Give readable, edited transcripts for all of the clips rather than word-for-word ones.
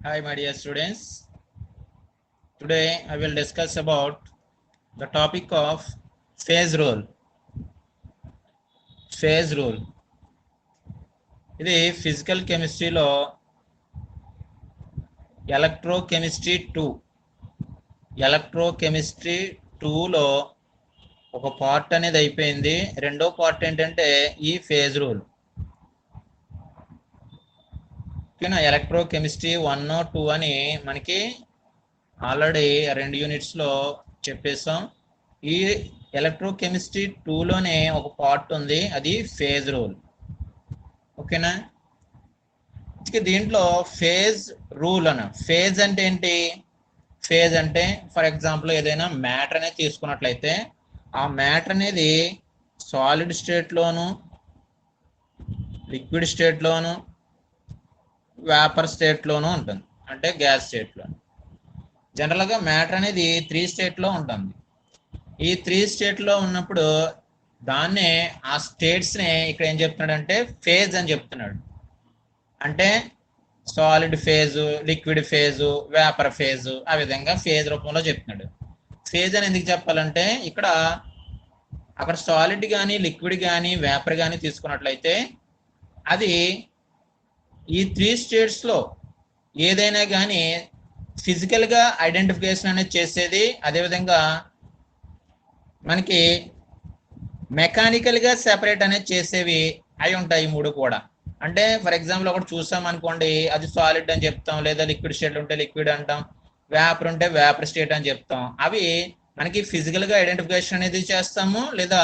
Hi, my dear students. Today I will discuss about the topic of phase rule. Phase rule. ఇది physical కెమిస్ట్రీలో electrochemistry 2లో ఒక part అనేది అయిపోయింది. రెండో పార్ట్ ఏంటంటే ఈ ఫేజ్ రూల్. ఓకేనా, ఎలక్ట్రోకెమిస్ట్రీ 1, 2 అని మనకి ఆల్రెడీ 2 యూనిట్స్లో చెప్పేసాం. ఈ ఎలక్ట్రోకెమిస్ట్రీ 2లోనే ఒక పార్ట్ ఉంది, అది ఫేజ్ రూల్. ఓకేనా, దీంట్లో ఫేజ్ రూల్ అన్న ఫేజ్ అంటే ఏంటి? ఫేజ్ అంటే ఫర్ ఎగ్జాంపుల్ ఏదైనా మ్యాటర్ అనేది తీసుకున్నట్లయితే ఆ మ్యాటర్ అనేది సాలిడ్ స్టేట్లోను, లిక్విడ్ స్టేట్లోను, వేపర్ స్టేట్లోనూ ఉంటుంది, అంటే గ్యాస్ స్టేట్లో. జనరల్గా మ్యాటర్ అనేది 3 స్టేట్లో ఉంటుంది. ఈ 3 స్టేట్లో ఉన్నప్పుడు దాన్నే ఆ స్టేట్స్ని ఇక్కడ ఏం చెప్తున్నాడంటే ఫేజ్ అని చెప్తున్నాడు. అంటే solid phase, liquid phase, vapour phase, ఆ విధంగా ఫేజ్ రూపంలో చెప్తున్నాడు. ఫేజ్ అని ఎందుకు చెప్పాలంటే అక్కడ సాలిడ్ కానీ, లిక్విడ్ కానీ, వేపర్ కానీ తీసుకున్నట్లయితే అది ఈ 3 స్టేట్స్లో ఏదైనా కానీ ఫిజికల్గా ఐడెంటిఫికేషన్ అనేది చేసేది, అదేవిధంగా మనకి మెకానికల్గా సెపరేట్ అనేది చేసేవి అయి ఉంటాయి ఈ 3 కూడా. అంటే ఫర్ ఎగ్జాంపుల్ ఒకటి చూసాం అనుకోండి, అది సాలిడ్ అని చెప్తాం, లేదా లిక్విడ్ స్టేట్ ఉంటే లిక్విడ్ అంటాం, వేపర్ ఉంటే వేపర్ స్టేట్ అని చెప్తాం. అవి మనకి ఫిజికల్గా ఐడెంటిఫికేషన్ అనేది చేస్తాము, లేదా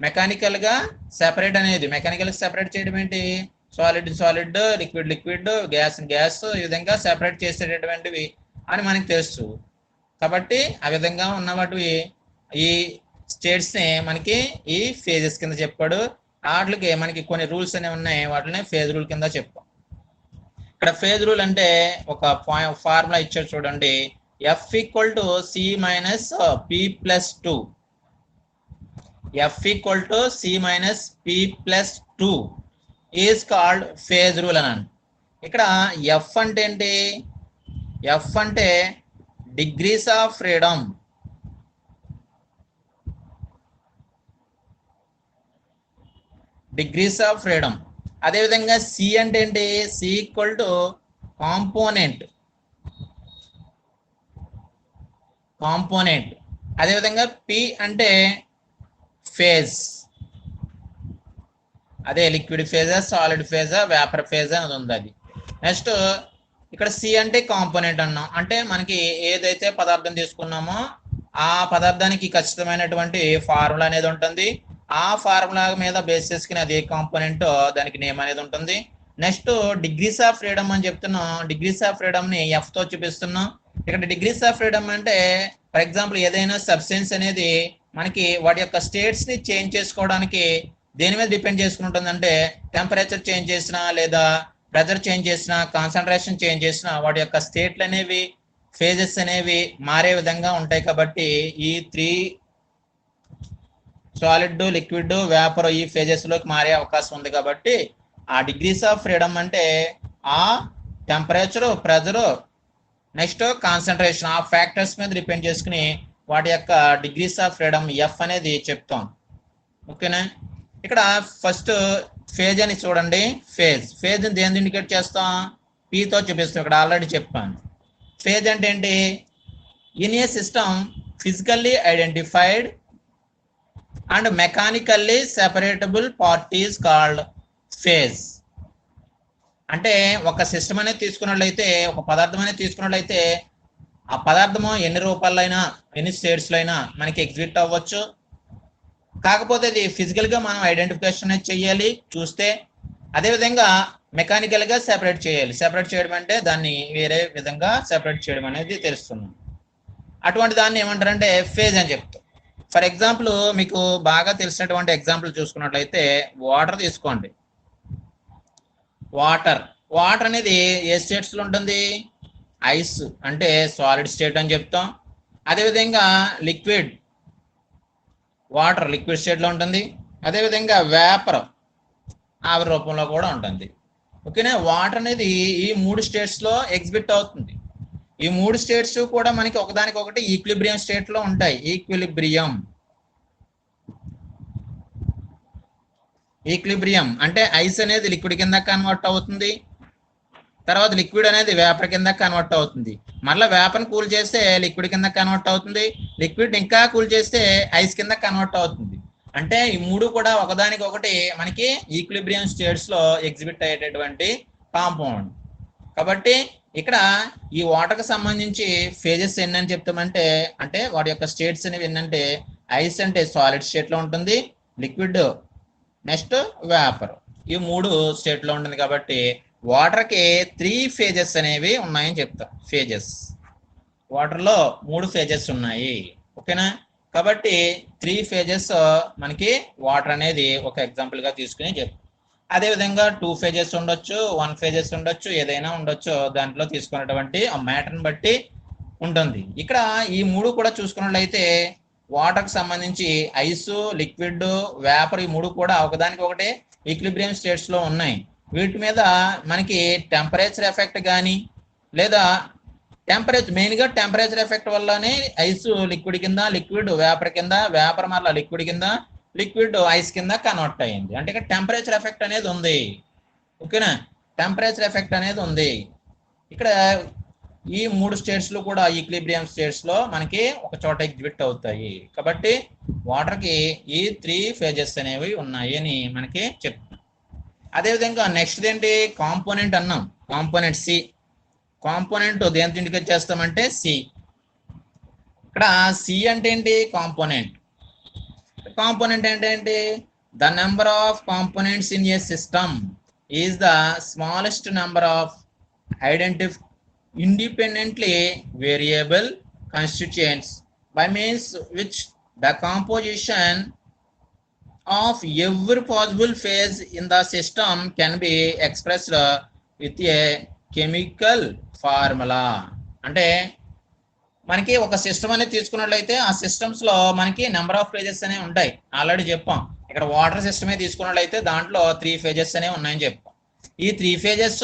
మెకానికల్గా సెపరేట్ అనేది. మెకానికల్గా సెపరేట్ చేయడం ఏంటి? Solid solid, liquid liquid, gas gas, ఈ విధంగా సెపరేట్ చేసేటటువంటివి అని మనకి తెలుసు. కాబట్టి ఆ విధంగా ఉన్న వాటివి ఈ స్టేట్స్ని మనకి ఈ ఫేజెస్ కింద చెప్పాడు. వాటికి మనకి కొన్ని రూల్స్ అనేవి ఉన్నాయి, వాటిని ఫేజ్ రూల్ కింద చెప్తాం. ఇక్కడ ఫేజ్ రూల్ అంటే ఒక ఫార్ములా ఇచ్చారు చూడండి, F = C - P+2. F = C - P+2 is called phase rule అని. ఇక్కడ F అంటే ఏంటి? F అంటే degrees of freedom. Degrees of freedom. అదేవిధంగా సి అంటే ఏంటి? C = component. అదేవిధంగా పి అంటే ఫేజ్. అదే లిక్విడ్ ఫేజా, సాలిడ్ ఫేజా, వేపర్ ఫేజా అనేది ఉంది అది. నెక్స్ట్ ఇక్కడ సి అంటే కాంపోనెంట్ అన్నాం, అంటే మనకి ఏదైతే పదార్థం తీసుకున్నామో ఆ పదార్థానికి ఖచ్చితమైనటువంటి ఫార్ములా అనేది ఉంటుంది. ఆ ఫార్ములా మీద బేస్ చేసుకుని అది ఏ కాంపోనెంట్ దానికి నేమ్ అనేది ఉంటుంది. నెక్స్ట్ డిగ్రీస్ ఆఫ్ ఫ్రీడమ్ అని చెప్తున్నాం. డిగ్రీస్ ఆఫ్ ఫ్రీడమ్ ని F తో చూపిస్తున్నాం. ఇక్కడ డిగ్రీస్ ఆఫ్ ఫ్రీడమ్ అంటే ఫర్ ఎగ్జాంపుల్ ఏదైనా సబ్స్టెన్స్ అనేది మనకి వాటి యొక్క స్టేట్స్ ని చేంజ్ చేసుకోవడానికి దేని మీద డిపెండ్ చేసుకుని ఉంటుంది అంటే టెంపరేచర్ చేంజ్ చేసినా, లేదా ప్రెజర్ చేంజ్ చేసినా, కాన్సన్ట్రేషన్ చేంజ్ చేసినా వాటి యొక్క స్టేట్లు అనేవి, ఫేజెస్ అనేవి మారే విధంగా ఉంటాయి. కాబట్టి ఈ 3 సాలిడ్, లిక్విడ్, వేపర్ ఈ ఫేజెస్ లోకి మారే అవకాశం ఉంది. కాబట్టి ఆ డిగ్రీస్ ఆఫ్ ఫ్రీడమ్ అంటే ఆ టెంపరేచరు, ప్రెజరు, నెక్స్ట్ కాన్సన్ట్రేషన్, ఆ ఫ్యాక్టర్స్ మీద డిపెండ్ చేసుకుని వాటి యొక్క డిగ్రీస్ ఆఫ్ ఫ్రీడమ్ F అనేది చెప్తాం. ఓకేనా, ఇక్కడ ఫస్ట్ ఫేజ్ అని చూడండి. ఫేజ్ దేని ఇండికేట్ చేస్తాం? Pతో చూపిస్తాం. ఇక్కడ ఆల్రెడీ చెప్పాను. ఫేజ్ అంటే ఏంటి? In a system physically identified and mechanically separable part is called phase. అంటే ఒక సిస్టమ్ అనేది తీసుకున్నట్లయితే, ఒక పదార్థం అనేది తీసుకున్నట్లయితే ఆ పదార్థము ఎన్ని రూపాల్లో అయినా, ఎన్ని స్టేట్స్లో అయినా మనకి ఎగ్జిట్ అవ్వచ్చు. కాకపోతే అది ఫిజికల్గా మనం ఐడెంటిఫికేషన్ అనేది చేయాలి, చూస్తే. అదేవిధంగా మెకానికల్గా సెపరేట్ చేయాలి. సెపరేట్ చేయడం అంటే దాన్ని వేరే విధంగా సెపరేట్ చేయడం అనేది తెలుస్తుంది. అటువంటి దాన్ని ఏమంటారంటే ఫేజ్ అని చెప్తాం. ఫర్ ఎగ్జాంపుల్ మీకు బాగా తెలిసినటువంటి ఎగ్జాంపుల్ చూసుకున్నట్లయితే వాటర్ తీసుకోండి. వాటర్ అనేది ఏ స్టేట్స్లో ఉంటుంది? ఐస్ అంటే సాలిడ్ స్టేట్ అని చెప్తాం. అదేవిధంగా వాటర్ లిక్విడ్ స్టేట్లో ఉంటుంది. అదేవిధంగా వేపర్ ఆవిరి రూపంలో కూడా ఉంటుంది. ఓకేనా. వాటర్ అనేది ఈ 3 స్టేట్స్ లో ఎగ్జిబిట్ అవుతుంది. ఈ 3 స్టేట్స్ కూడా మనకి ఒకదానికొకటి ఈక్విలిబ్రియం స్టేట్ లో ఉంటాయి. ఈక్విలిబ్రియం అంటే ఐస్ అనేది లిక్విడ్ కింద కన్వర్ట్ అవుతుంది, తర్వాత లిక్విడ్ అనేది వేపర్ కింద కన్వర్ట్ అవుతుంది, మళ్ళీ వేపర్ కూల్ చేస్తే లిక్విడ్ కింద కన్వర్ట్ అవుతుంది, లిక్విడ్ ఇంకా కూల్ చేస్తే ఐస్ కింద కన్వర్ట్ అవుతుంది. అంటే ఈ 3 కూడా ఒకదానికొకటి మనకి ఈక్విలిబ్రియం స్టేట్స్ లో ఎగ్జిబిట్ అయ్యేటటువంటి కాంపౌండ్. కాబట్టి ఇక్కడ ఈ వాటర్ కి సంబంధించి ఫేజెస్ ఎన్ని అని చెప్తామంటే, అంటే వాటి యొక్క స్టేట్స్ అనేవి ఏంటంటే, ఐస్ అంటే సాలిడ్ స్టేట్ లో ఉంటుంది, లిక్విడ్ నెక్స్ట్ వేపర్, ఈ 3 స్టేట్ లో ఉంటుంది. కాబట్టి వాటర్ కి 3 ఫేజెస్ అనేవి ఉన్నాయని చెప్తాం. ఫేజెస్ వాటర్ లో 3 ఫేజెస్ ఉన్నాయి. ఓకేనా. కాబట్టి 3 ఫేజెస్ మనకి వాటర్ అనేది ఒక ఎగ్జాంపుల్ గా తీసుకుని చెప్తాం. అదేవిధంగా 2 ఫేజెస్ ఉండొచ్చు, 1 ఫేజెస్ ఉండొచ్చు, ఏదైనా ఉండొచ్చు, దాంట్లో తీసుకున్నటువంటి ఆ మ్యాటర్ని బట్టి ఉంటుంది. ఇక్కడ ఈ 3 కూడా చూసుకున్నట్లయితే వాటర్ కి సంబంధించి ఐస్, లిక్విడ్, వేపర్ ఈ 3 కూడా ఒకదానికొకటి ఈక్విలిబ్రియం స్టేట్స్ లో ఉన్నాయి. వీటి మీద మనకి టెంపరేచర్ ఎఫెక్ట్ కానీ లేదా మెయిన్ గా టెంపరేచర్ ఎఫెక్ట్ వల్లనే ఐస్ లిక్విడ్ కింద, లిక్విడ్ వేపర్ కింద, వేపర్ మళ్ళీ లిక్విడ్ కింద, లిక్విడ్ ఐస్ కింద కన్వర్ట్ అయ్యింది. అంటే ఇక్కడ టెంపరేచర్ ఎఫెక్ట్ అనేది ఉంది. ఓకేనా. టెంపరేచర్ ఎఫెక్ట్ అనేది ఉంది. ఇక్కడ ఈ 3 స్టేట్స్ లో కూడా ఈక్విలిబ్రియం స్టేట్స్ లో మనకి ఒక చోట ఎగ్జిబిట్ అవుతాయి. కాబట్టి వాటర్ కి ఈ 3 ఫేజెస్ అనేవి ఉన్నాయి అని మనకి చెప్తాం. అదేవిధంగా నెక్స్ట్ ఏంటి, కాంపోనెంట్ అన్నాం. Component C. కాంపోనెంట్ దేంతో ఇండికేట్ చేస్తామంటే సి. ఇక్కడ సి అంటే ఏంటి, కాంపోనెంట్. కాంపోనెంట్ ఏంటంటే the number of components in a system is the smallest number of independently variable constituents by means which the composition of every possible phase in the system can be expressed with a chemical formula. అంటే మనకి ఒక system అనేది తీసుకున్నట్లయితే ఆ systems లో మనకి number of phases అనేవి ఉంటాయి. ఆల్రెడీ చెప్పాం. ఇక్కడ వాటర్ సిస్టమే తీసుకున్నట్లయితే దాంట్లో 3 ఫేజెస్ అనేవి ఉన్నాయని చెప్పాం. ఈ 3 ఫేజెస్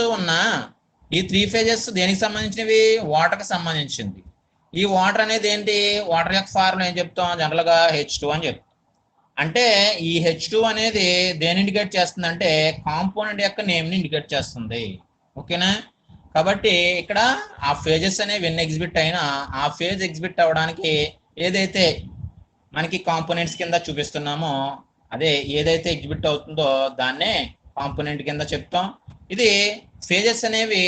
ఈ 3 ఫేజెస్ దేనికి సంబంధించినవి, వాటర్ కి సంబంధించింది. ఈ వాటర్ అనేది ఏంటి, వాటర్ యొక్క ఫార్ములా ఏం చెప్తాం, జనరల్ గా H2 అని చెప్తాం. అంటే ఈ H2 అనేది దేని ఇండికేట్ చేస్తుంది అంటే కాంపోనెంట్ యొక్క నేమ్ ని ఇండికేట్ చేస్తుంది. ఓకేనా. కాబట్టి ఇక్కడ ఆ ఫేజెస్ అనేవి ఎన్ని ఎగ్జిబిట్ అయినా ఆ ఫేజ్ ఎగ్జిబిట్ అవ్వడానికి ఏదైతే మనకి కాంపోనెంట్స్ కింద చూపిస్తున్నామో అదే ఏదైతే ఎగ్జిబిట్ అవుతుందో దాన్నే కాంపోనెంట్ కింద చెప్తాం. ఇది ఫేజెస్ అనేవి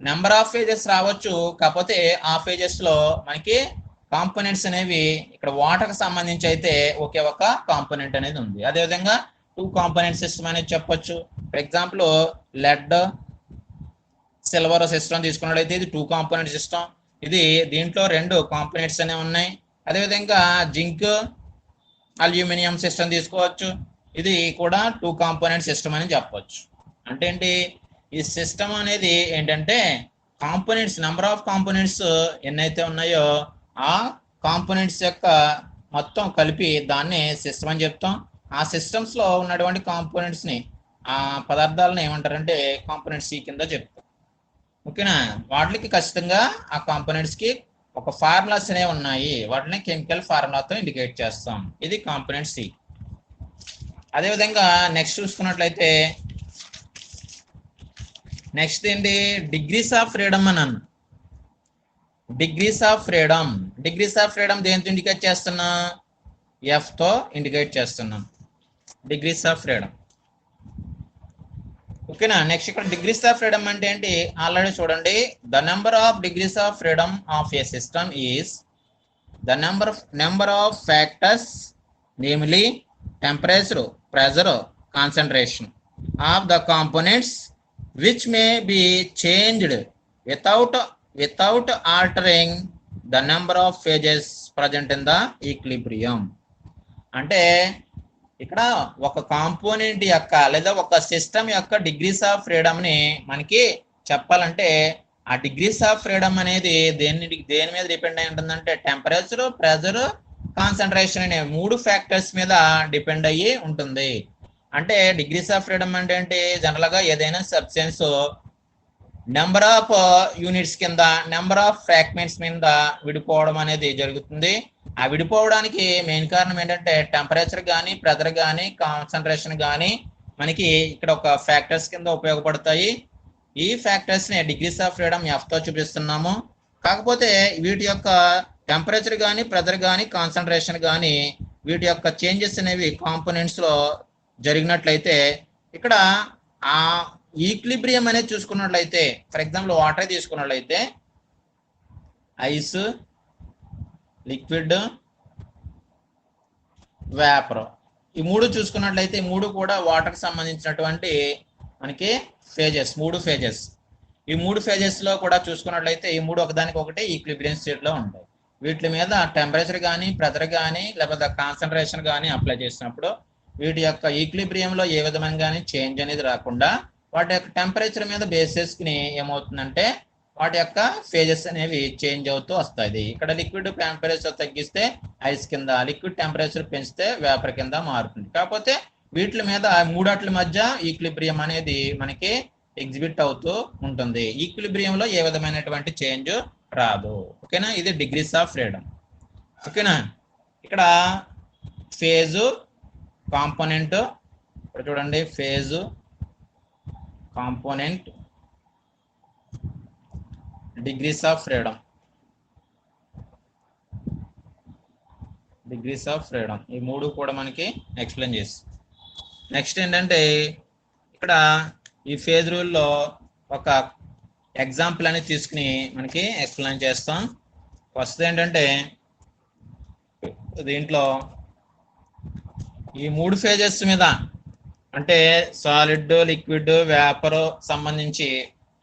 నెంబర్ ఆఫ్ ఫేజెస్ రావచ్చు, కాకపోతే ఆ ఫేజెస్ లో మనకి కాంపోనెంట్స్ అనేవి ఇక్కడ వాటర్ కి సంబంధించి అయితే ఒకే ఒక కాంపోనెంట్ అనేది ఉంది. అదేవిధంగా 2 కాంపోనెంట్ సిస్టమ్ అనేది చెప్పొచ్చు. For example lead, silver system తీసుకున్నట్లయితే ఇది 2 కాంపోనెంట్ సిస్టమ్. ఇది దీంట్లో 2 కాంపోనెంట్స్ అనేవి ఉన్నాయి. అదేవిధంగా జింక్, అల్యూమినియం సిస్టమ్ తీసుకోవచ్చు. ఇది కూడా 2 కాంపోనెంట్ సిస్టమ్ అని చెప్పొచ్చు. అంటే ఏంటి, ఈ సిస్టమ్ అనేది ఏంటంటే కాంపోనెంట్స్, నెంబర్ ఆఫ్ కాంపోనెంట్స్ ఎన్నైతే ఉన్నాయో ఆ కాంపోనెంట్స్ యొక్క మొత్తం కలిపి దాన్ని సిస్టమ్ అని చెప్తాం. ఆ సిస్టమ్స్ లో ఉన్నటువంటి కాంపోనెంట్స్ ని, ఆ పదార్థాలను ఏమంటారంటే కాంపోనెంట్ సి కింద చెప్తాం. ఓకేనా. వాటికి ఖచ్చితంగా ఆ కాంపోనెంట్స్ కి ఒక ఫార్ములాస్ అనేవి ఉన్నాయి, వాటిని కెమికల్ ఫార్ములాతో ఇండికేట్ చేస్తాం. ఇది కాంపోనెంట్ సి. అదేవిధంగా నెక్స్ట్ చూసుకున్నట్లయితే నెక్స్ట్ ఏంటి, డిగ్రీస్ ఆఫ్ ఫ్రీడమ్ అని అన్న. Degrees of freedom, degrees of freedom దేంతో ఇండికేట్ చేస్తున్నా, ఎఫ్ తో ఇండికేట్ చేస్తున్నాం. Degrees of freedom. ఓకేనా. నెక్స్ట్ ఇక్కడ డిగ్రీస్ ఆఫ్ ఫ్రీడమ్ అంటే ఏంటి, ఆల్రెడీ చూడండి. The number of degrees of freedom of A system is the number of factors, namely temperature, pressure, concentration of the components which may be changed without altering the number of phases present in the equilibrium. అంటే ఇక్కడ ఒక component యొక్క లేదా ఒక system యొక్క degrees of freedom ని మనకి చెప్పాలంటే ఆ డిగ్రీస్ ఆఫ్ ఫ్రీడమ్ అనేది దేని మీద డిపెండ్ అయి ఉంటుందంటే టెంపరేచర్, ప్రెజర్, కాన్సంట్రేషన్ అనే 3 ఫ్యాక్టర్స్ మీద డిపెండ్ అయ్యి ఉంటుంది. అంటే డిగ్రీస్ ఆఫ్ ఫ్రీడమ్ అంటే ఏంటి? జనరల్గా ఏదైనా సబ్స్టెన్స్ నెంబర్ ఆఫ్ యూనిట్స్ కింద, నెంబర్ ఆఫ్ ఫ్రాగ్మెంట్స్ మీద విడిపోవడం అనేది జరుగుతుంది. ఆ విడిపోవడానికి మెయిన్ కారణం ఏంటంటే టెంపరేచర్ కానీ, ప్రెజర్ కానీ, కాన్సన్ట్రేషన్ కానీ మనకి ఇక్కడ ఒక ఫ్యాక్టర్స్ కింద ఉపయోగపడతాయి. ఈ ఫ్యాక్టర్స్ ని డిగ్రీస్ ఆఫ్ ఫ్రీడమ్ F తో చూపిస్తున్నాము. కాకపోతే వీటి యొక్క టెంపరేచర్ కానీ, ప్రెజర్ కానీ, కాన్సన్ట్రేషన్ కానీ వీటి యొక్క చేంజెస్ అనేవి కాంపోనెంట్స్ లో జరిగినట్లయితే ఇక్కడ ఆ ఈక్విలిబ్రియం అనేది చూసుకున్నట్లయితే, ఫర్ ఎగ్జాంపుల్ వాటర్ తీసుకున్నట్లయితే ఐస్, లిక్విడ్, వేపర్, ఈ మూడు చూసుకున్నట్లయితే ఈ మూడు కూడా వాటర్కి సంబంధించినటువంటి మనకి ఫేజెస్, మూడు ఫేజెస్. ఈ మూడు ఫేజెస్ లో కూడా చూసుకున్నట్లయితే ఈ మూడు ఒకదానికి ఒకటి ఈక్విలిబ్రియం స్టేట్ లో ఉంటాయి. వీటి మీద టెంపరేచర్ కానీ, ప్రెజర్ కానీ, లేకపోతే కాన్సన్ట్రేషన్ కానీ అప్లై చేసినప్పుడు వీటి యొక్క ఈక్విలిబ్రియంలో ఏ విధంగా చేంజ్ అనేది రాకుండా వాటి యొక్క టెంపరేచర్ మీద బేస్ చేసుకుని ఏమవుతుందంటే వాటి యొక్క ఫేజెస్ అనేవి చేంజ్ అవుతూ వస్తాయి. ఇక్కడ లిక్విడ్ టెంపరేచర్ తగ్గిస్తే ఐస్ కింద, లిక్విడ్ టెంపరేచర్ పెంచితే వేపర్ కింద మారుతుంది. కాకపోతే వీటి మీద మూడాట్ల మధ్య ఈక్విలిబ్రియం అనేది మనకి ఎగ్జిబిట్ అవుతూ ఉంటుంది. ఈక్విలిబ్రియంలో ఏ విధమైనటువంటి చేంజ్ రాదు. ఓకేనా? ఇది డిగ్రీస్ ఆఫ్ ఫ్రీడమ్. ఓకేనా? ఇక్కడ ఫేజు, కాంపోనెంట్, ఇక్కడ చూడండి phase, component, degrees of freedom, degrees of freedom ఈ మూడు కూడా మనకి ఎక్స్ప్లెయిన్ చేసి, నెక్స్ట్ ఏంటంటే ఇక్కడ ఈ ఫేజ్ రూల్లో ఒక ఎగ్జాంపుల్ అనేది తీసుకుని మనకి ఎక్స్ప్లెయిన్ చేస్తాం. ఫస్ట్ ఏంటంటే దీంట్లో ఈ మూడు ఫేజెస్ మీద అంటే సాలిడ్, లిక్విడ్, వేపర్ సంబంధించి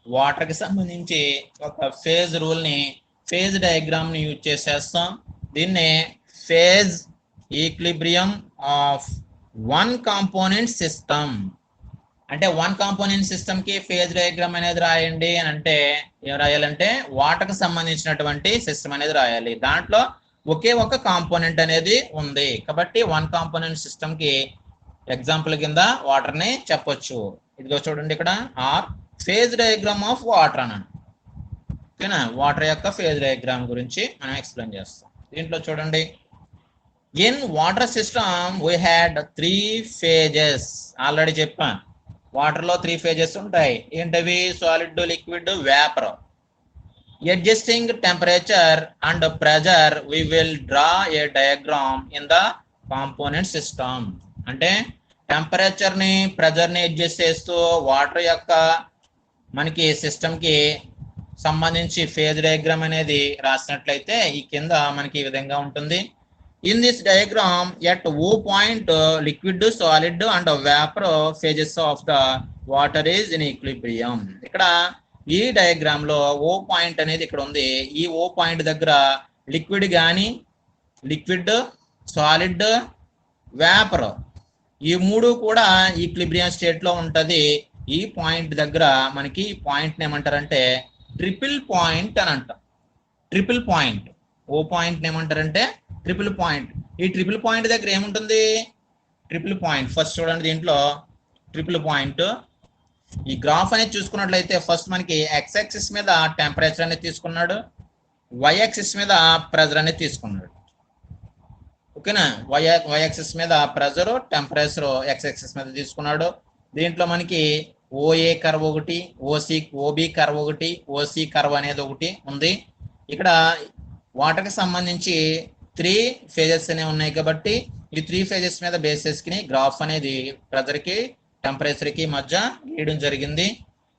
వాటర్కి సంబంధించి ఒక ఫేజ్ రూల్ని, ఫేజ్ డయాగ్రామ్ని యూజ్ చేసేస్తాం. దీన్నే phase equilibrium of one component system అంటే వన్ కాంపోనెంట్ సిస్టమ్కి ఫేజ్ డయాగ్రామ్ అనేది రాయండి అని అంటే ఏం రాయాలంటే వాటర్కి సంబంధించినటువంటి సిస్టమ్ అనేది రాయాలి. దాంట్లో ఒకే ఒక కాంపోనెంట్ అనేది ఉంది కాబట్టి వన్ కాంపోనెంట్ సిస్టమ్కి ఎగ్జాంపుల్ కింద వాటర్ని చెప్పొచ్చు. ఇదిగో చూడండి ఇక్కడ are phase diagram of water అని. ఓకేనా? వాటర్ యొక్క ఫేజ్ డయాగ్రామ్ గురించి మనం ఎక్స్ప్లెయిన్ చేస్తాం. దీంట్లో చూడండి in water system we had 3 phases. Already చెప్పాను వాటర్లో 3 phases ఉంటాయి. ఏంటవి? Solid, liquid, vapour. Adjusting temperature and pressure we will draw a diagram in the component system. అంటే టెంపరేచర్ ని, ప్రెజర్ ని అడ్జస్ట్ చేస్తూ వాటర్ యొక్క మనకి సిస్టమ్ కి సంబంధించి ఫేజ్ డయాగ్రామ్ అనేది రాసినట్లయితే ఈ కింద మనకి ఈ విధంగా ఉంటుంది. In this diagram at O point liquid, solid and vapour phases of the water is in equilibrium. ఇక్కడ ఈ డయాగ్రామ్ లో O పాయింట్ అనేది ఇక్కడ ఉంది. ఈ O పాయింట్ దగ్గర లిక్విడ్ కానీ, లిక్విడ్, సాలిడ్, వేపర్ ఈ మూడు కూడా ఈక్విలిబ్రియం స్టేట్ లో ఉంటది. ఈ పాయింట్ దగ్గర మనకి ఈ పాయింట్ ఏమంటారంటే ట్రిపుల్ పాయింట్ అని అంటాం. ట్రిపుల్ పాయింట్ O పాయింట్ ఏమంటారంటే ట్రిపుల్ పాయింట్. ఈ ట్రిపుల్ పాయింట్ దగ్గర ఏముంటుంది? ట్రిపుల్ పాయింట్ ఫస్ట్ చూడండి దీంట్లో ట్రిపుల్ పాయింట్. ఈ గ్రాఫ్ అనేది చూసుకున్నట్లయితే ఫస్ట్ మనకి x యాక్సిస్ మీద టెంపరేచర్ అనేది తీసుకున్నాడు, y యాక్సిస్ మీద ప్రెజర్ అనేది తీసుకున్నాడు. ఓకేనా? y యాక్సిస్ మీద ప్రెజర్, టెంపరేచర్ x యాక్సిస్ మీద తీసుకున్నాడు. దీంట్లో మనకి OA కర్వ్ ఒకటి, OB కర్వ్ ఒకటి, OC కర్వ్ అనేది ఒకటి ఉంది. ఇక్కడ వాటర్కి సంబంధించి 3 phases అనేవి ఉన్నాయి కాబట్టి ఈ 3 phases మీద బేస్ చేసుకుని గ్రాఫ్ అనేది ప్రెజర్కి, టెంపరేచర్కి మధ్య గీయడం జరిగింది.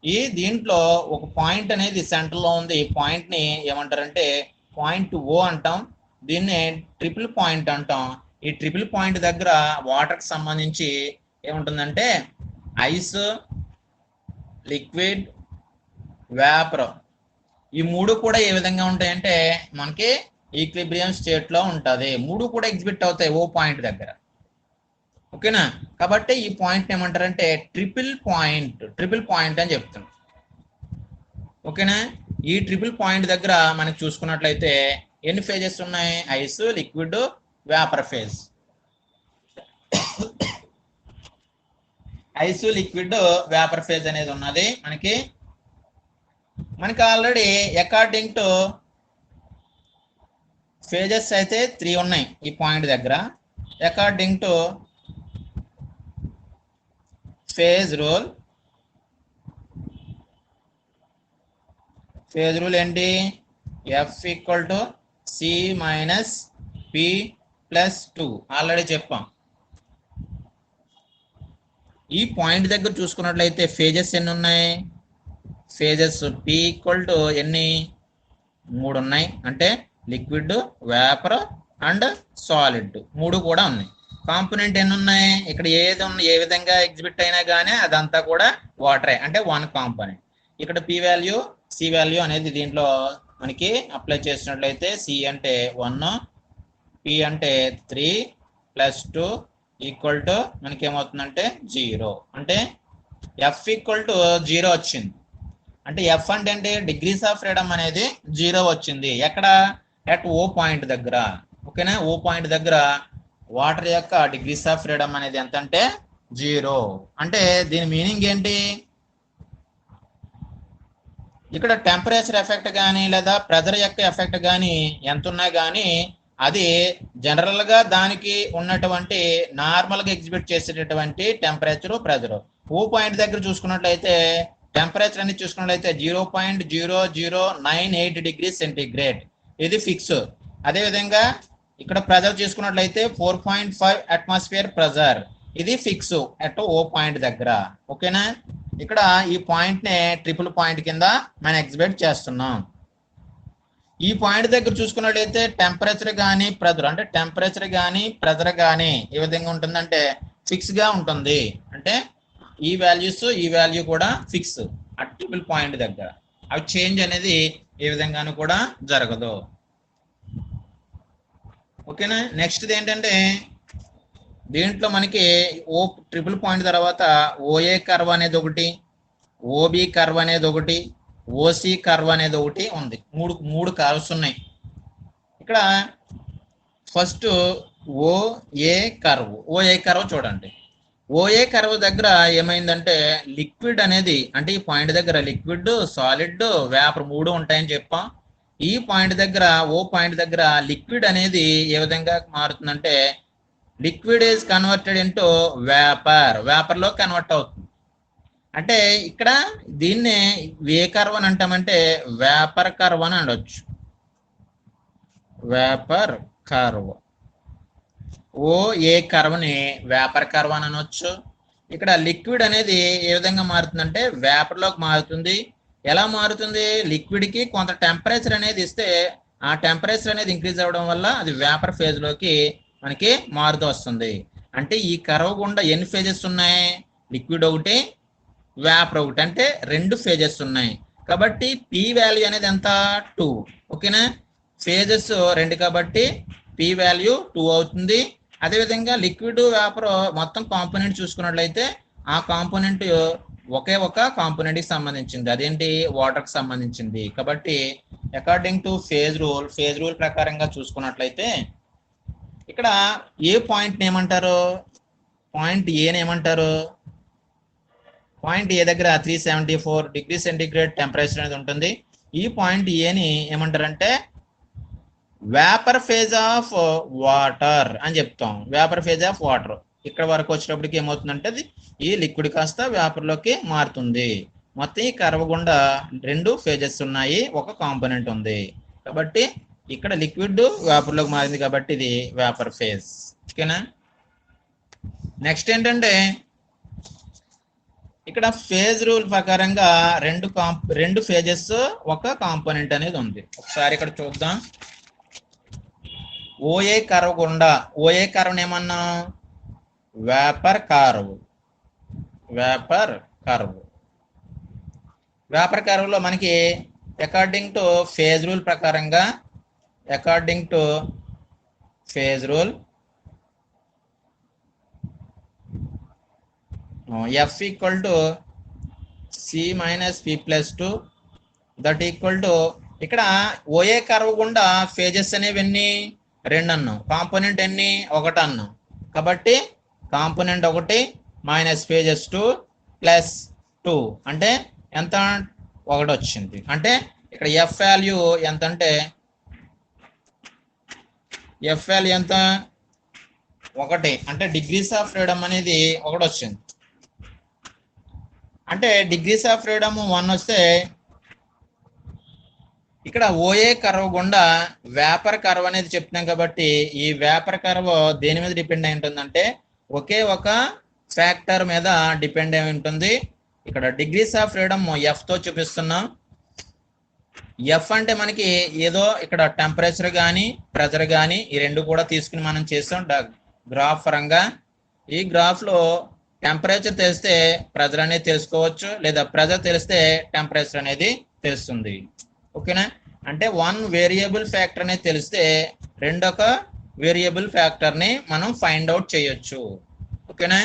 ఈ దీంట్లో ఒక పాయింట్ అనేది సెంటర్లో ఉంది. ఈ పాయింట్ని ఏమంటారంటే పాయింట్ O అంటాం. దీన్నే ట్రిపుల్ పాయింట్ అంటాం. ఈ ట్రిపుల్ పాయింట్ దగ్గర వాటర్కి సంబంధించి ఏముంటుందంటే ఐస్, లిక్విడ్, వేపర్ ఈ మూడు కూడా ఏ విధంగా ఉంటాయంటే మనకి ఈక్విలిబ్రియం స్టేట్ లో ఉంటుంది. మూడు కూడా ఎగ్జిబిట్ అవుతాయి O పాయింట్ దగ్గర. ఓకేనా? కాబట్టి ఈ పాయింట్ ఏమంటారంటే ట్రిపుల్ పాయింట్ అని చెప్తున్నాం. ఓకేనా? ఈ ట్రిపుల్ పాయింట్ దగ్గర మనకి చూసుకున్నట్లయితే ఎన్ని ఫేజెస్ ఉన్నాయి? Ice, liquid, vapour phase. Ice, liquid, vapour phase అనేది ఉన్నది మనకి ఆల్రెడీ అకార్డింగ్ టు ఫేజెస్ అయితే 3 ఉన్నాయి ఈ పాయింట్ దగ్గర. అకార్డింగ్ టు ఫేజ్ రూల్ ఏంటి? F equal to C minus P plus 2 already చెప్పాం. ఈ పాయింట్ దగ్గర చూసుకున్నట్లయితే ఫేజెస్ ఎన్ని ఉన్నాయి? ఫేజెస్ పి ఈక్వల్ టు ఎన్ని? 3 ఉన్నాయి. అంటే లిక్విడ్, వేపర్ అండ్ సాలిడ్ 3 కూడా ఉన్నాయి. కాంపోనెంట్ ఎన్ని ఉన్నాయి? ఇక్కడ ఏ విధంగా ఎగ్జిబిట్ అయినా కానీ అదంతా కూడా వాటరే, అంటే 1 కాంపోనెంట్. ఇక్కడ పి వాల్యూ, సి వాల్యూ అనేది దీంట్లో మనకి అప్లై చేసినట్లయితే సి అంటే 1, పి అంటే 3 ప్లస్ 2 ఈక్వల్ టు మనకి ఏమవుతుందంటే 0. అంటే ఎఫ్ ఈక్వల్ టు 0 వచ్చింది. అంటే ఎఫ్ అంటే డిగ్రీస్ ఆఫ్ ఫ్రీడమ్ అనేది 0 వచ్చింది. ఎక్కడ? అట్ ఓ పాయింట్ దగ్గర. ఓకేనా? ఓ పాయింట్ దగ్గర వాటర్ యొక్క డిగ్రీస్ ఆఫ్ ఫ్రీడమ్ అనేది ఎంత అంటే 0. అంటే దీని మీనింగ్ ఏంటి? ఇక్కడ టెంపరేచర్ ఎఫెక్ట్ కానీ లేదా ప్రెజర్ యొక్క ఎఫెక్ట్ కానీ ఎంత ఉన్నా కానీ అది జనరల్ గా దానికి ఉన్నటువంటి నార్మల్ గా ఎగ్జిబిట్ చేసేటటువంటి టెంపరేచర్, ప్రెజర్. ఓ పాయింట్ దగ్గర చూసుకున్నట్లయితే టెంపరేచర్ అనేది చూసుకున్నట్లయితే 0.0098 డిగ్రీ సెంటీగ్రేడ్ ఇది ఫిక్స్. అదేవిధంగా ఇక్కడ ప్రెజర్ చూసుకున్నట్లయితే 4.5 అట్మాస్ఫియర్ ప్రెజర్ ఇది ఫిక్స్ అట్ ఓ పాయింట్ దగ్గర. ఓకేనా? ఇక్కడ ఈ పాయింట్ నే ట్రిపుల్ పాయింట్ కింద మనం ఎగ్జిబిట్ చేస్తున్నాం. ఈ పాయింట్ దగ్గర చూసుకున్నట్లయితే టెంపరేచర్ కానీ ప్రెజర్, అంటే టెంపరేచర్ కానీ ప్రెజర్ కానీ ఏ విధంగా ఉంటుందంటే ఫిక్స్ గా ఉంటుంది. అంటే ఈ వాల్యూస్, ఈ వాల్యూ కూడా ఫిక్స్ ఆ ట్రిపుల్ పాయింట్ దగ్గర. అవి చేంజ్ అనేది ఏ విధంగానూ కూడా జరగదు. ఓకేనా? నెక్స్ట్ ఏంటంటే దీంట్లో మనకి ఓ ట్రిపుల్ పాయింట్ తర్వాత ఓఏ కర్వ్ అనేది ఒకటి, ఓబి కర్వ్ అనేది ఒకటి, ఓసి కర్వ్ అనేది ఒకటి ఉంది. మూడు కర్వ్స్ ఉన్నాయి. ఇక్కడ ఫస్ట్ ఓఏ కర్వ్ చూడండి. ఓఏ కర్వ్ దగ్గర ఏమైందంటే లిక్విడ్ అనేది, అంటే ఈ పాయింట్ దగ్గర లిక్విడ్, సాలిడ్, వేపర్ 3 ఉంటాయని చెప్పాం. ఈ పాయింట్ దగ్గర, ఓ పాయింట్ దగ్గర లిక్విడ్ అనేది ఏ విధంగా మారుతుందంటే liquid is converted into vapour లో కన్వర్ట్ అవుతుంది. అంటే ఇక్కడ దీన్నే ఏ కర్వ్ అని అంటామంటే వేపర్ కర్వ్ అని అనొచ్చు. Vapour curve, O A curve ని వేపర్ కర్వ్ అని అనొచ్చు. ఇక్కడ లిక్విడ్ అనేది ఏ విధంగా మారుతుందంటే వేపర్ లోకి మారుతుంది. ఎలా మారుతుంది? లిక్విడ్ కి కొంత టెంపరేచర్ అనేది ఇస్తే ఆ టెంపరేచర్ అనేది ఇంక్రీజ్ అవ్వడం వల్ల అది వేపర్ ఫేజ్ లోకి మనకి మారుతూ వస్తుంది. అంటే ఈ కర్వ్ గుండా ఎన్ని ఫేజెస్ ఉన్నాయి? లిక్విడ్ ఒకటి, వేపర్ ఒకటి, అంటే 2 ఫేజెస్ ఉన్నాయి. కాబట్టి పి వాల్యూ అనేది ఎంత? 2. ఓకేనా? ఫేజెస్ 2 కాబట్టి పి వాల్యూ 2 అవుతుంది. అదేవిధంగా లిక్విడ్, వేపర్ మొత్తం కాంపోనెంట్ చూసుకున్నట్లయితే ఆ కాంపోనెంట్ ఒకే ఒక కాంపోనెంట్ కి సంబంధించింది. అదేంటి? వాటర్ కి సంబంధించింది. కాబట్టి అకార్డింగ్ టు ఫేజ్ రూల్ ప్రకారంగా చూసుకున్నట్లయితే ఇక్కడ ఏ పాయింట్ ఏమంటారు? పాయింట్ ఏని ఏమంటారు? పాయింట్ ఏ దగ్గర 374 డిగ్రీ సెంటీగ్రేడ్ టెంపరేచర్ అనేది ఉంటుంది. ఈ పాయింట్ ఏని ఏమంటారంటే వేపర్ ఫేజ్ ఆఫ్ వాటర్ అని చెప్తాం. Vapour phase of water. ఇక్కడ వరకు వచ్చేటప్పటికి ఏమవుతుందంటే అది ఈ లిక్విడ్ కాస్త వేపర్ లోకి మారుతుంది. మొత్తం ఈ కర్వ్ గుండా 2 ఫేజెస్ ఉన్నాయి, ఒక కాంపోనెంట్ ఉంది. కాబట్టి ఇక్కడ లిక్విడ్ వేపర్ లోకి మారింది కాబట్టి ఇది వేపర్ ఫేజ్. ఓకేనా? నెక్స్ట్ ఏంటంటే ఇక్కడ ఫేజ్ రూల్ ప్రకారంగా 2 ఫేజెస్, ఒక కాంపోనెంట్ అనేది ఉంది. ఒకసారి ఇక్కడ చూద్దాం. ఓఏ కర్వ్ గుండా, ఓఏ కర్వ్ ఏమన్నా వేపర్ కర్వ్. వేపర్ కర్వ్ లో మనకి అకార్డింగ్ టు ఫేజ్ రూల్ ప్రకారంగా, F equal to C minus P plus 2 that equal to, ఇక్కడ ఓఏ కర్వ్ గుండా ఫేజెస్ అనేవి ఎన్ని? 2 అన్నాం. కాంపోనెంట్ ఎన్ని? 1 అన్నాం. కాబట్టి కాంపోనెంట్ 1, మైనస్ ఫేజెస్ 2 ప్లస్ 2 అంటే ఎంత 1 వచ్చింది. అంటే ఇక్కడ ఎఫ్ వాల్యూ ఎంత అంటే ఎఫ్ వాల్యూ ఎంత 1 అంటే డిగ్రీస్ ఆఫ్ ఫ్రీడమ్ అనేది 1 వచ్చింది. అంటే డిగ్రీస్ ఆఫ్ ఫ్రీడమ్ 1 వస్తే ఇక్కడ ఓఏ కర్వ్ గుండా వేపర్ కర్వ్ అనేది చెప్తున్నాం కాబట్టి ఈ వేపర్ కర్వ్ దేని మీద డిపెండ్ అయి ఉంటుందంటే ఒకే ఒక ఫ్యాక్టర్ మీద డిపెండ్ అయి ఉంటుంది. ఇక్కడ డిగ్రీస్ ఆఫ్ ఫ్రీడమ్ ఎఫ్ తో చూపిస్తున్నాం. ఎఫ్ అంటే మనకి ఏదో ఇక్కడ టెంపరేచర్ కానీ ప్రెజర్ కానీ ఈ రెండు కూడా తీసుకుని మనం చేస్తాం గ్రాఫ్ పరంగా. ఈ గ్రాఫ్ లో టెంపరేచర్ తెలిస్తే ప్రెజర్ అనేది తెలుసుకోవచ్చు, లేదా ప్రెజర్ తెలిస్తే టెంపరేచర్ అనేది తెలుస్తుంది. ఓకేనా? అంటే వన్ వేరియబుల్ ఫ్యాక్టర్ అనేది తెలిస్తే రెండొక వేరియబుల్ ఫ్యాక్టర్ ని మనం ఫైండ్ అవుట్ చేయొచ్చు. ఓకేనా?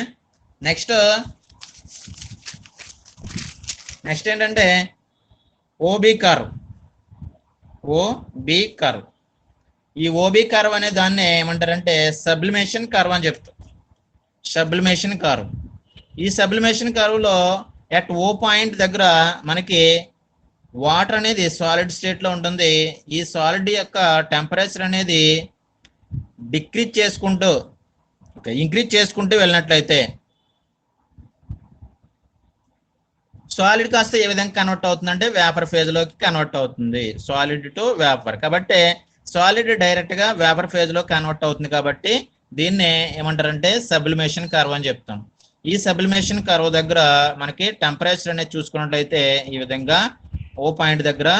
నెక్స్ట్ ఏంటంటే ఓబీ కర్వ్. ఓబీ కర్వ్, ఈ ఓబీ కర్వ్ అనే దాన్ని ఏమంటారంటే సబ్లిమేషన్ కర్వ్ అని చెప్తాం. Sublimation curve. ఈ సబ్లిమేషన్ కర్వ్ లో ఎట్ ఓ పాయింట్ దగ్గర మనకి వాటర్ అనేది సాలిడ్ స్టేట్ లో ఉంటుంది. ఈ సాలిడ్ యొక్క టెంపరేచర్ అనేది డిక్రీజ్ చేసుకుంటూ ఇంక్రీజ్ చేసుకుంటూ వెళ్ళినట్లయితే సాలిడ్ కాస్త ఏ విధంగా కన్వర్ట్ అవుతుందంటే వేపర్ ఫేజ్ లోకి కన్వర్ట్ అవుతుంది. Solid to vapour. కాబట్టి సాలిడ్ డైరెక్ట్ గా వేపర్ ఫేజ్ లో కన్వర్ట్ అవుతుంది కాబట్టి దీన్ని ఏమంటారంటే సబ్లిమేషన్ కర్వ్ అని చెప్తాం. ఈ సబ్లిమేషన్ కర్వ్ దగ్గర మనకి టెంపరేచర్ అనేది చూసుకున్నట్లయితే ఈ విధంగా ఓ పాయింట్ దగ్గర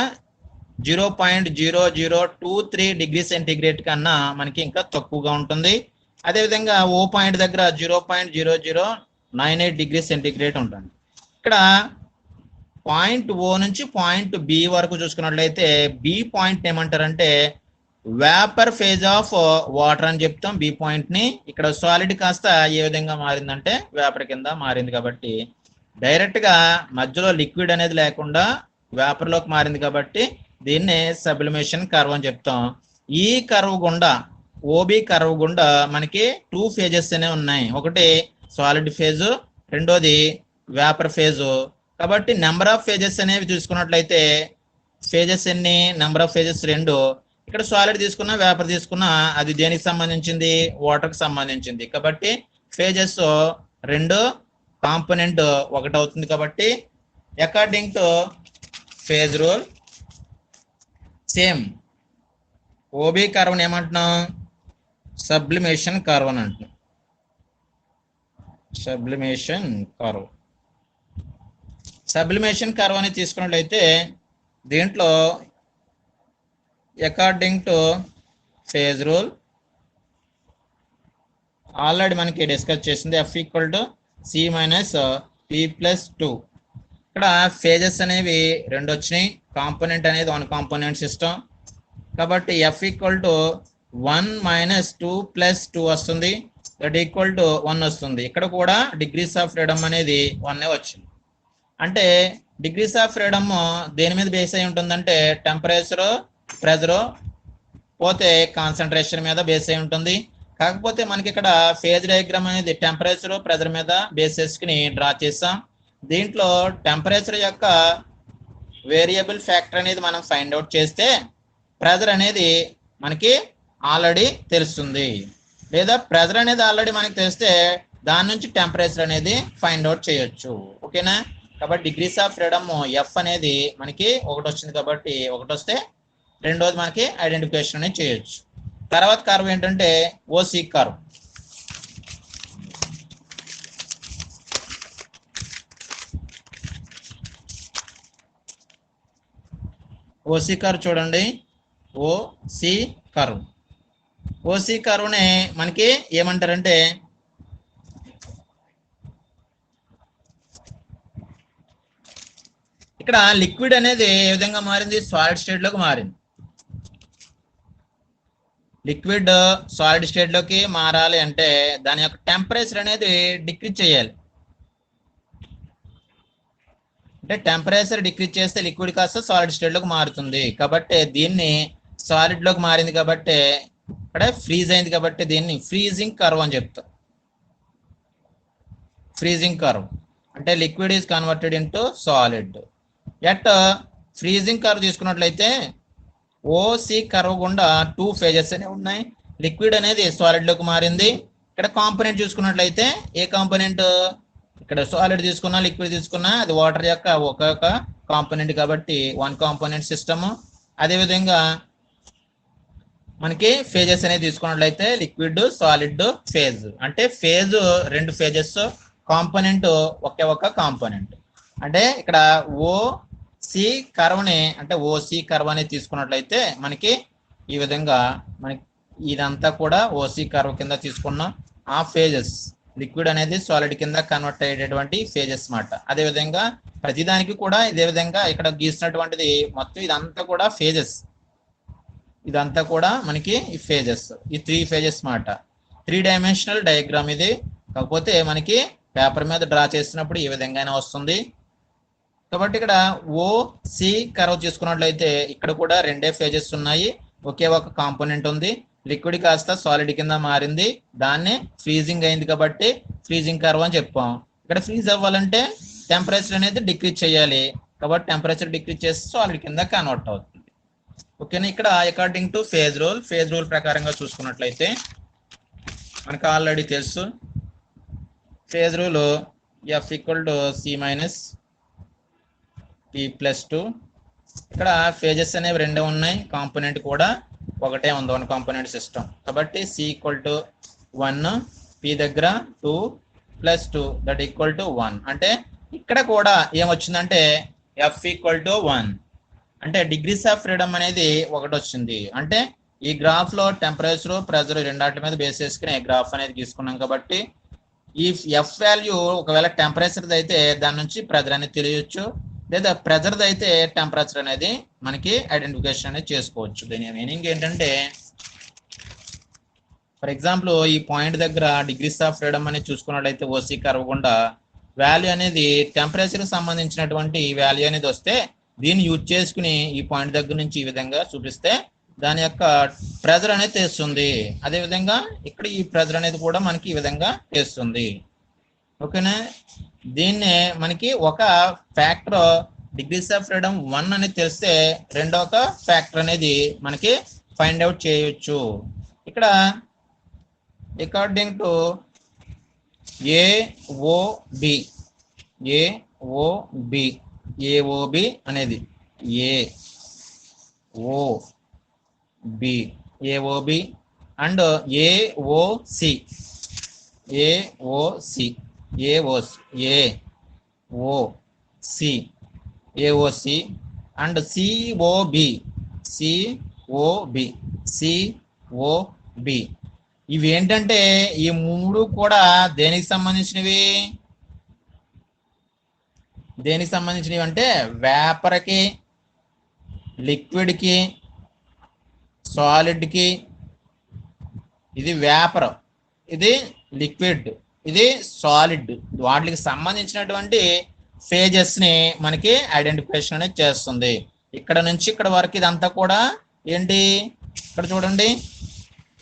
0.0023 డిగ్రీ సెంటీగ్రేడ్ కన్నా మనకి ఇంకా తక్కువగా ఉంటుంది. అదేవిధంగా ఓ పాయింట్ దగ్గర 0.0098 డిగ్రీ సెంటీగ్రేడ్ ఉంటుంది. ఇక్కడ పాయింట్ ఓ నుంచి పాయింట్ బి వరకు చూసుకున్నట్లయితే బి పాయింట్ ఏమంటారంటే వేపర్ ఫేజ్ ఆఫ్ వాటర్ అని చెప్తాం. బి పాయింట్ ని ఇక్కడ సాలిడ్ కాస్త ఏ విధంగా మారిందంటే వేపర్ కింద మారింది కాబట్టి డైరెక్ట్ గా మధ్యలో లిక్విడ్ అనేది లేకుండా వేపర్ లోకి మారింది కాబట్టి దీన్ని సబ్లిమేషన్ కర్వ్ అని చెప్తాం. ఈ కర్వ్ గుండా ఓబీ కర్వ్ గుండా మనకి 2 ఫేజెస్ అనేవి ఉన్నాయి. ఒకటి సాలిడ్ ఫేజ్, రెండోది వేపర్ ఫేజ్. కాబట్టి నెంబర్ ఆఫ్ ఫేజెస్ అనేవి చూసుకున్నట్లయితే ఫేజెస్ ఎన్ని, నెంబర్ ఆఫ్ ఫేజెస్ 2. ఇక్కడ సాలిడ్ తీసుకున్నా వేపర్ తీసుకున్నా అది దేనికి సంబంధించింది, వాటర్ కి సంబంధించింది. కాబట్టి ఫేజెస్ 2, కాంపోనెంట్ 1 అవుతుంది. కాబట్టి according to phase rule same OB curve ఏమంటున్నాం, సబ్లిమేషన్ కర్వ్ అని అంటున్నాం. Sublimation curve. సబ్లిమేషన్ కర్వ్ అని తీసుకున్నట్లయితే దీంట్లో according to phase rule already మనకి డిస్కస్ చేసింది. F equal to C minus P plus 2. ఇక్కడ ఫేజెస్ అనేవి 2 వచ్చినాయి, కాంపోనెంట్ అనేది 1 కాంపోనెంట్ సిస్టమ్. కాబట్టి F equal to 1 minus 2 plus 2 వస్తుంది, దట్ ఈక్వల్ టు 1 వస్తుంది. ఇక్కడ కూడా డిగ్రీస్ ఆఫ్ ఫ్రీడమ్ అనేది 1 వచ్చింది. అంటే డిగ్రీస్ ఆఫ్ ఫ్రీడమ్ దేని మీద బేస్ అయి ఉంటుందంటే టెంపరేచర్, ప్రెజర్ పోతే కాన్సన్ట్రేషన్ మీద బేస్ అయి ఉంటుంది. కాకపోతే మనకి ఇక్కడ ఫేజ్ డయాగ్రామ్ అనేది టెంపరేచర్, ప్రెజర్ మీద బేస్ చేసుకుని డ్రా చేసాం. దీంట్లో టెంపరేచర్ యొక్క వేరియబుల్ ఫ్యాక్టర్ అనేది మనం ఫైండ్ అవుట్ చేస్తే ప్రెజర్ అనేది మనకి ఆల్రెడీ తెలుస్తుంది, లేదా ప్రెజర్ అనేది ఆల్రెడీ మనకి తెలిస్తే దాని నుంచి టెంపరేచర్ అనేది ఫైండ్ అవుట్ చేయొచ్చు. ఓకేనా? కాబట్టి డిగ్రీస్ ఆఫ్ ఫ్రీడమ్ ఎఫ్ అనేది మనకి 1 వచ్చింది కాబట్టి 1 వస్తే రెండోది మనకి ఐడెంటిఫికేషన్ అనేది చేయొచ్చు. తర్వాత కర్వ్ ఏంటంటే ఓసీ కర్వ్. ఓసీ కర్వ్ చూడండి. OC curve. ఓసీ కర్వ్ని మనకి ఏమంటారంటే ఇక్కడ లిక్విడ్ అనేది ఏ విధంగా మారింది, సాలిడ్ స్టేట్ లోకి మారింది. లిక్విడ్ సాలిడ్ స్టేట్ లోకి మారాలి అంటే దాని యొక్క టెంపరేచర్ అనేది డిక్రీజ్ చేయాలి. అంటే టెంపరేచర్ డిక్రీజ్ చేస్తే లిక్విడ్ కాస్త సాలిడ్ స్టేట్ లోకి మారుతుంది. కాబట్టి దీన్ని సాలిడ్ లోకి మారింది కాబట్టి ఇక్కడ ఫ్రీజ్ అయింది కాబట్టి దీన్ని ఫ్రీజింగ్ కర్వ్ అని చెప్తాం. ఫ్రీజింగ్ కర్వ్, అంటే liquid is converted into solid. At freezing curve తీసుకున్నట్లయితే ఓసి కర్వ్ గుండా 2 ఫేజెస్ అనేవి ఉన్నాయి. లిక్విడ్ అనేది సాలిడ్ లోకి మారింది. ఇక్కడ కాంపోనెంట్ చూసుకున్నట్లయితే ఏ కాంపోనెంట్, ఇక్కడ సాలిడ్ తీసుకున్నా లిక్విడ్ తీసుకున్నా అది వాటర్ యొక్క ఒక్కొక్క కాంపోనెంట్ కాబట్టి 1 కాంపోనెంట్ సిస్టమ్. అదేవిధంగా మనకి ఫేజెస్ అనేది తీసుకున్నట్లయితే లిక్విడ్ సాలిడ్ ఫేజ్, అంటే ఫేజ్ 2 ఫేజెస్, కాంపోనెంట్ ఒకే ఒక కాంపోనెంట్. అంటే ఇక్కడ ఓసి కర్వ్ని, అంటే ఓసి కర్వ్ అనేది తీసుకున్నట్లయితే మనకి ఈ విధంగా మనకి ఇదంతా కూడా ఓసి కర్వ్ కింద తీసుకున్నాం. ఆ ఫేజెస్ లిక్విడ్ అనేది సాలిడ్ కింద కన్వర్ట్ అయ్యేటటువంటి ఫేజెస్ మాట. అదేవిధంగా ప్రతిదానికి కూడా ఇదే విధంగా ఇక్కడ గీసినటువంటిది మొత్తం ఇదంతా కూడా ఫేజెస్, ఇదంతా కూడా మనకి ఈ ఫేజెస్, ఈ 3 ఫేజెస్ మాట. 3 డైమెన్షనల్ డయాగ్రామ్ ఇది. కాకపోతే మనకి పేపర్ మీద డ్రా చేసినప్పుడు ఈ విధంగానే వస్తుంది. కాబట్టి ఇక్కడ ఓసి కర్వ్ తీసుకున్నట్లయితే ఇక్కడ కూడా 2 ఫేజెస్ ఉన్నాయి, ఒకే ఒక కాంపోనెంట్ ఉంది. లిక్విడ్ కాస్త సాలిడ్ కింద మారింది, దాన్ని ఫ్రీజింగ్ అయింది కాబట్టి ఫ్రీజింగ్ కర్వ్ అని చెప్పాం. ఇక్కడ ఫ్రీజ్ అవ్వాలంటే టెంపరేచర్ అనేది డిక్రీజ్ చేయాలి, కాబట్టి టెంపరేచర్ డిక్రీజ్ చేసి సాలిడ్ కింద కన్వర్ట్ అవుతుంది. ఓకేనా. ఇక్కడ అకార్డింగ్ టు ఫేజ్ రూల్ ప్రకారంగా చూసుకున్నట్లయితే మనకు ఆల్రెడీ తెలుసు phase rule F = C - P+2. ఇక్కడ ఫేజెస్ అనేవి 2 ఉన్నాయి, కాంపోనెంట్ కూడా ఒకటే ఉంది, 1 కాంపోనెంట్ సిస్టమ్. కాబట్టి C = 1, P దగ్గర 2 + 2 = 1. అంటే ఇక్కడ కూడా ఏమొచ్చిందంటే F = 1, అంటే డిగ్రీస్ ఆఫ్ ఫ్రీడమ్ అనేది 1 వచ్చింది. అంటే ఈ గ్రాఫ్ లో టెంపరేచర్ ప్రెజర్ రెండాటి మీద బేస్ చేసుకుని గ్రాఫ్ అనేది తీసుకున్నాం. కాబట్టి ఈ ఎఫ్ వాల్యూ ఒకవేళ టెంపరేచర్ అయితే దాని నుంచి ప్రెజర్ అనేది తెలియచ్చు, లేదా ప్రెజర్ అయితే టెంపరేచర్ అనేది మనకి ఐడెంటిఫికేషన్ అనేది చేసుకోవచ్చు. దీని మీనింగ్ ఏంటంటే ఫర్ ఎగ్జాంపుల్ ఈ పాయింట్ దగ్గర డిగ్రీస్ ఆఫ్ ఫ్రీడమ్ అనేది చూసుకున్నట్లయితే ఓసి కర్వ్ గుండా వాల్యూ అనేది టెంపరేచర్ సంబంధించినటువంటి వాల్యూ అనేది వస్తే దీన్ని యూజ్ చేసుకుని ఈ పాయింట్ దగ్గర నుంచి ఈ విధంగా చూపిస్తే దాని యొక్క ప్రెజర్ అనేది తెస్తుంది. అదేవిధంగా ఇక్కడ ఈ ప్రెజర్ అనేది కూడా మనకి ఈ విధంగా తెస్తుంది. ఓకేనా. దీన్నే మనకి ఒక ఫ్యాక్టర్ డిగ్రీస్ ఆఫ్ ఫ్రీడమ్ 1 అనేది తెలిస్తే రెండొక ఫ్యాక్టర్ అనేది మనకి ఫైండ్ అవుట్ చేయొచ్చు. ఇక్కడ అకార్డింగ్ టు AOB అనేది AOB and AOC and COB. ఇవి ఏంటంటే ఈ 3 కూడా దేనికి సంబంధించినవి అంటే వేపర్కి, లిక్విడ్కి, సాలిడ్కి. ఇది వేపర్, ఇది లిక్విడ్, ఇది సాలిడ్. వాటికి సంబంధించినటువంటి ఫేజెస్ ని మనకి ఐడెంటిఫికేషన్ అనేది చేస్తుంది. ఇక్కడ నుంచి ఇక్కడ వరకు ఇదంతా కూడా ఏంటి, ఇక్కడ చూడండి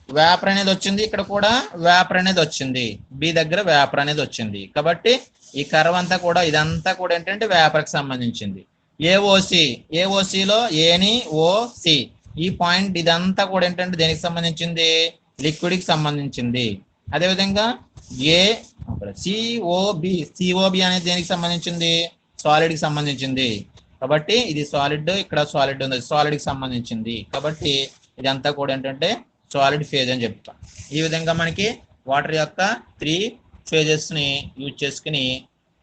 వేపర్ అనేది వచ్చింది, ఇక్కడ కూడా వేపర్ అనేది వచ్చింది, బి దగ్గర వేపర్ అనేది వచ్చింది. కాబట్టి ఈ కర్వ్ అంతా కూడా ఇదంతా కూడా ఏంటంటే వేపర్ కి సంబంధించింది. ఏఓసిలో ఏని ఓసి ఈ పాయింట్ ఇదంతా కూడా ఏంటంటే దేనికి సంబంధించింది, లిక్విడ్ కి సంబంధించింది. అదేవిధంగా సిఓబి అనేది దేనికి సంబంధించింది, సాలిడ్ కి సంబంధించింది. కాబట్టి ఇది సాలిడ్, ఇక్కడ సాలిడ్ ఉంది, సాలిడ్ కి సంబంధించింది. కాబట్టి ఇదంతా కూడా ఏంటంటే సాలిడ్ ఫేజ్ అని చెప్తాం. ఈ విధంగా మనకి వాటర్ యొక్క 3 ఫేజెస్ ని యూజ్ చేసుకుని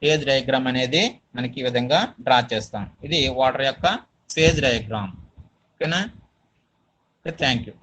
ఫేజ్ డయాగ్రామ్ అనేది మనకి ఈ విధంగా డ్రా చేస్తాం. ఇది వాటర్ యొక్క ఫేజ్ డయాగ్రామ్. ఓకేనా. Thank you.